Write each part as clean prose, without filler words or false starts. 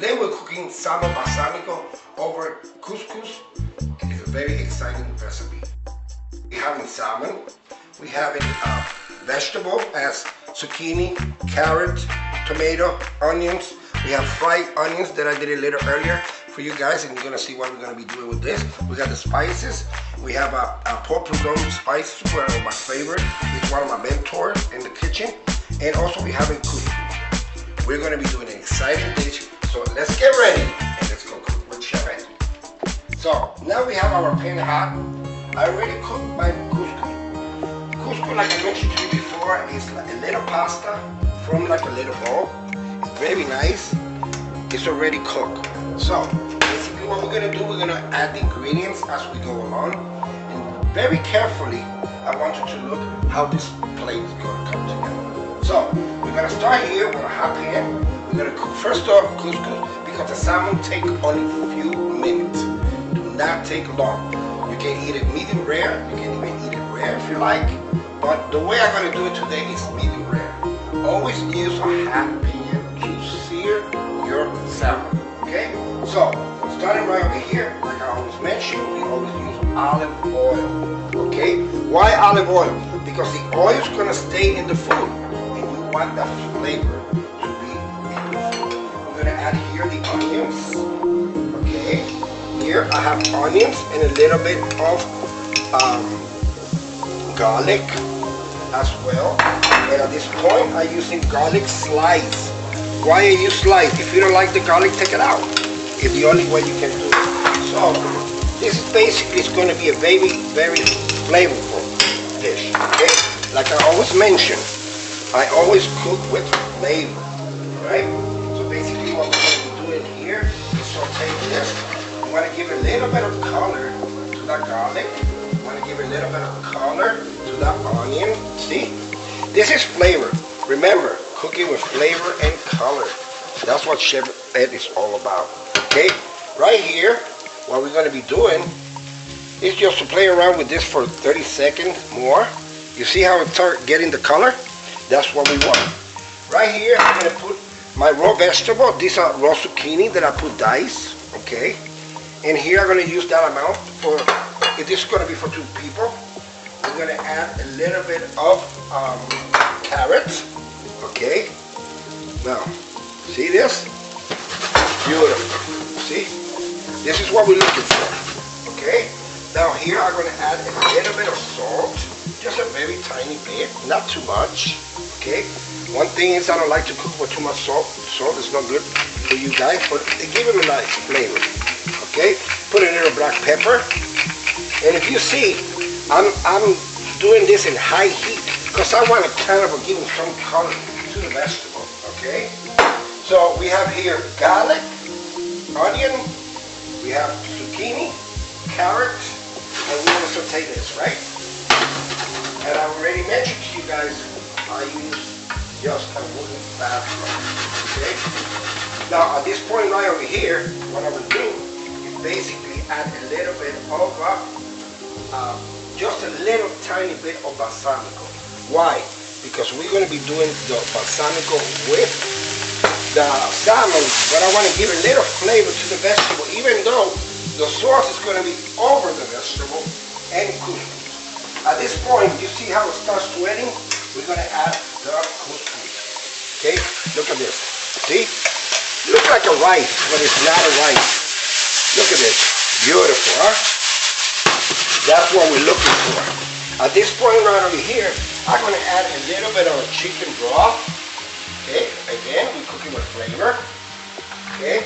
Today we're cooking salmon balsamico over couscous. It's a very exciting recipe. We're having salmon. We have vegetable as zucchini, carrot, tomato, onions. We have fried onions that I did a little earlier for you guys, and you're gonna see what we're gonna be doing with this. We got the spices. We have a pork bulldog spice, one of my favorite. It's one of my mentors in the kitchen. And also we have couscous. We're gonna be doing an exciting dish. So let's get ready and let's go cook with Chef Ed. So now we have our pan hot. I already cooked my couscous. Couscous, like I mentioned to you before, is like a little pasta from like a little bowl. It's very nice. It's already cooked. So basically what we're gonna do, we're gonna add the ingredients as we go along. And very carefully, I want you to look how this plate is gonna come together. So we're gonna start here with a hot pan. We're gonna cook first off couscous because the salmon take only a few minutes. Do not take long. You can eat it medium rare. You can even eat it rare if you like. But the way I'm gonna do it today is medium rare. Always use a hot pan to sear your salmon. Okay? So starting right over here, like I always mentioned, we always use olive oil. Okay? Why olive oil? Because the oil is gonna stay in the food, and we want that flavor. We're gonna add here the onions. Okay, here I have onions and a little bit of garlic as well. And at this point, I'm using garlic slice. Why I use slice? If you don't like the garlic, take it out. It's the only way you can do it. So this is basically going to be a very, very flavorful dish. Okay, like I always mention, I always cook with flavor, right? Basically what we're going to be doing here is saute this. We want to give a little bit of color to that garlic. We want to give a little bit of color to that onion. See? This is flavor. Remember, cooking with flavor and color. That's what Chef Ed is all about. Okay? Right here, what we're going to be doing is just to play around with this for 30 seconds more. You see how it starts getting the color? That's what we want. Right here, I'm going to put my raw vegetable. These are raw zucchini that I put dice, okay? And here I'm gonna use that amount for, if this is gonna be for 2 people, I'm gonna add a little bit of carrots, okay? Now, see this? Beautiful, see? This is what we're looking for, okay? Now here I'm gonna add a little bit of salt, just a very tiny bit, not too much, okay? One thing is I don't like to cook with too much salt. Salt is not good for you guys, but it gives it a nice flavor. Okay? Put a little black pepper. And if you see, I'm doing this in high heat because I want to kind of give it some color to the vegetable. Okay? So we have here garlic, onion, we have zucchini, carrot, and we're going to saute this, right? And I already mentioned to you guys, I use just a wooden spatula, okay? Now at this point right over here, what I will do is basically add a little bit of, just a little tiny bit of balsamico. Why? Because we're going to be doing the balsamico with the salmon, but I want to give a little flavor to the vegetable, even though the sauce is going to be over the vegetable and couscous. At this point, you see how it starts sweating? We're going to add the couscous. Okay, look at this. See? Looks like a rice, but it's not a rice. Look at this. Beautiful, huh? That's what we're looking for. At this point right over here, I'm going to add a little bit of chicken broth. Okay, again, we're cooking with flavor. Okay.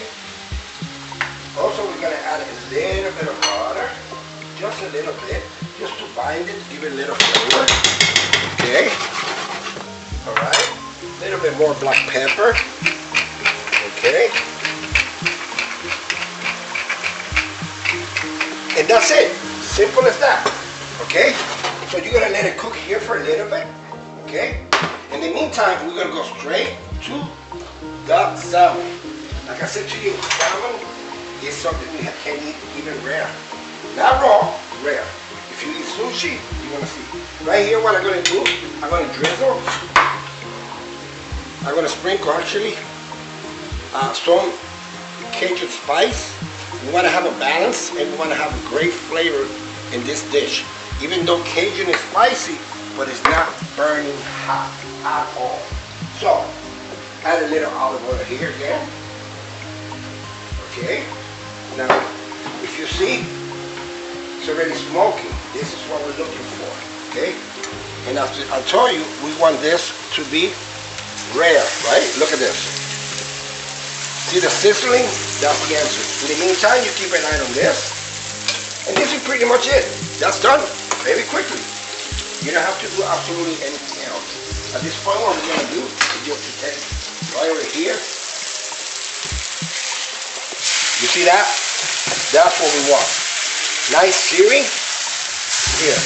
Also, we're going to add a little bit of water. Just a little bit. Just to bind it, give it a little flavor. Okay. Alright. A little bit more black pepper. Okay. And that's it. Simple as that. Okay. So you're going to let it cook here for a little bit. Okay. In the meantime, we're going to go straight to the salmon. Like I said to you, salmon is something we can eat even rare. Not raw, rare. If you eat sushi, you're going to see. Right here, what I'm going to do, I'm going to drizzle. I'm going to sprinkle actually some Cajun spice. We want to have a balance, and we want to have a great flavor in this dish. Even though Cajun is spicy, but it's not burning hot at all. So, add a little olive oil here again. Okay. Now, if you see, it's already smoking. This is what we're looking for. Okay. And after I told you, we want this to be rare, right? Look at this. See the sizzling? That's the answer. In the meantime, you keep an eye on this. And this is pretty much it. That's done very quickly. You don't have to do absolutely anything else. At this point, what we're going to do is just to take right over here. You see that? That's what we want. Nice searing. Here.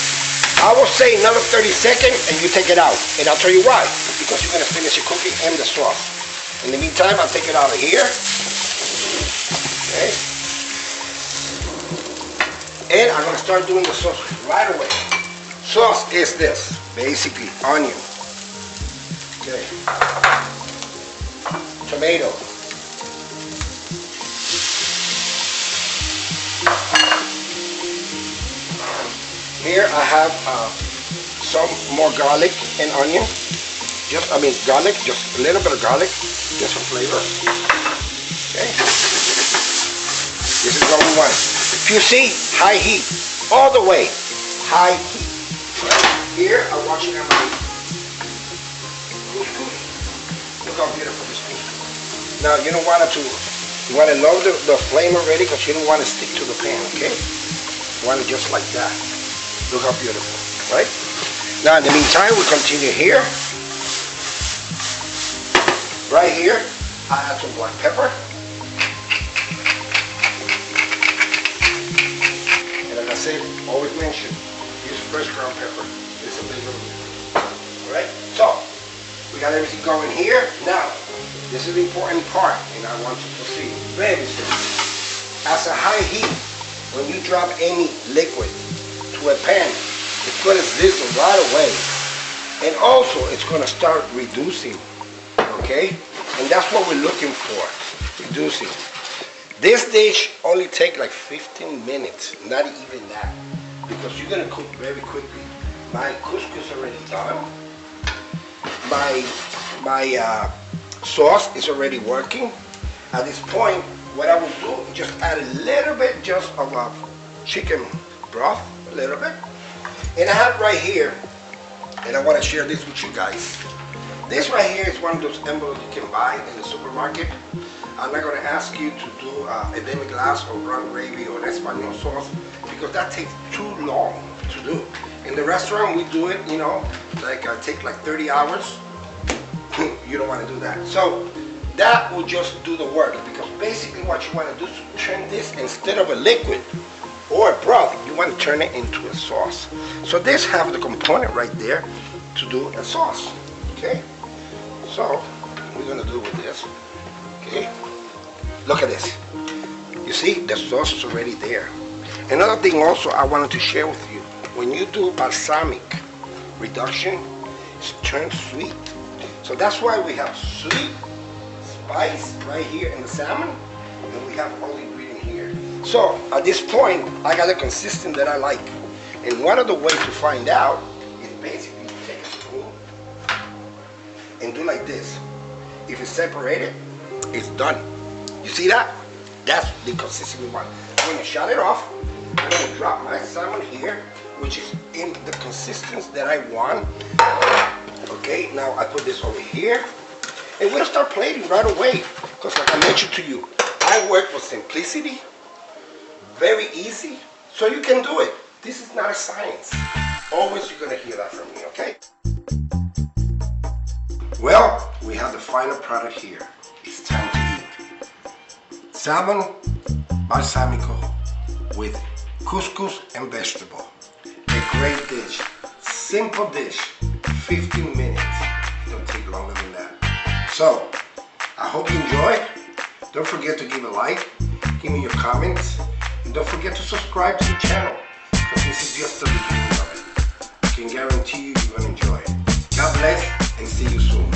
I will say another 30 seconds and you take it out. And I'll tell you why. Because you're going to finish your cooking and the sauce. In the meantime, I'll take it out of here. Okay. And I'm going to start doing the sauce right away. Sauce is this, basically onion. Okay. Tomato. Here I have some more garlic and onion. Garlic, just a little bit of garlic, just for flavor. Okay. This is what we want. If you see, high heat, all the way, high heat. Right. Here I'm watching my couscous. Look how beautiful this couscous. Now you don't want it to, you want to lower the flame already because you don't want to stick to the pan, okay? You want it just like that. Look how beautiful, right? Now in the meantime, we continue here. Right here, I add some black pepper. And like I said, always mention, use fresh ground pepper. It's a big one. Alright, so, we got everything going here. Now, this is the important part, and I want to proceed. Very simple. At a high heat, when you drop any liquid to a pan, it's going to sizzle right away. And also, it's going to start reducing. Okay, and that's what we're looking for, reducing. This dish only takes like 15 minutes, not even that, because you're gonna cook very quickly. My couscous already done. My sauce is already working. At this point, what I will do is just add a little bit just of chicken broth, a little bit. And I have right here, and I want to share this with you guys. This right here is one of those envelopes you can buy in the supermarket. I'm not going to ask you to do a demi-glace or brown gravy or Espanol sauce because that takes too long to do. In the restaurant we do it, you know, like take like 30 hours. You don't want to do that. So that will just do the work because basically what you want to do is turn this instead of a liquid or a broth, you want to turn it into a sauce. So this have the component right there to do a sauce. Okay. So, we're going to do with this, okay? Look at this. You see, the sauce is already there. Another thing also I wanted to share with you. When you do balsamic reduction, it turns sweet. So that's why we have sweet, spice right here in the salmon, and we have all the ingredient here. So, at this point, I got a consistency that I like. And one of the ways to find out is basically take a spoon and do like this. If it's separated, it's done. You see that? That's the consistency we want. I'm gonna shut it off. I'm gonna drop my salmon here, which is in the consistency that I want. Okay, now I put this over here. And we'll start plating right away. Because like I mentioned to you, I work with simplicity, very easy, so you can do it. This is not a science. Always you're gonna hear that from me, okay? Well, we have the final product here. It's time to eat. Salmon balsamico with couscous and vegetable. A great dish. Simple dish. 15 minutes. It don't take longer than that. So, I hope you enjoyed. Don't forget to give a like. Give me your comments. And don't forget to subscribe to the channel. Because this is just the beginning of it. I can guarantee you're going to enjoy it. God bless and see you soon.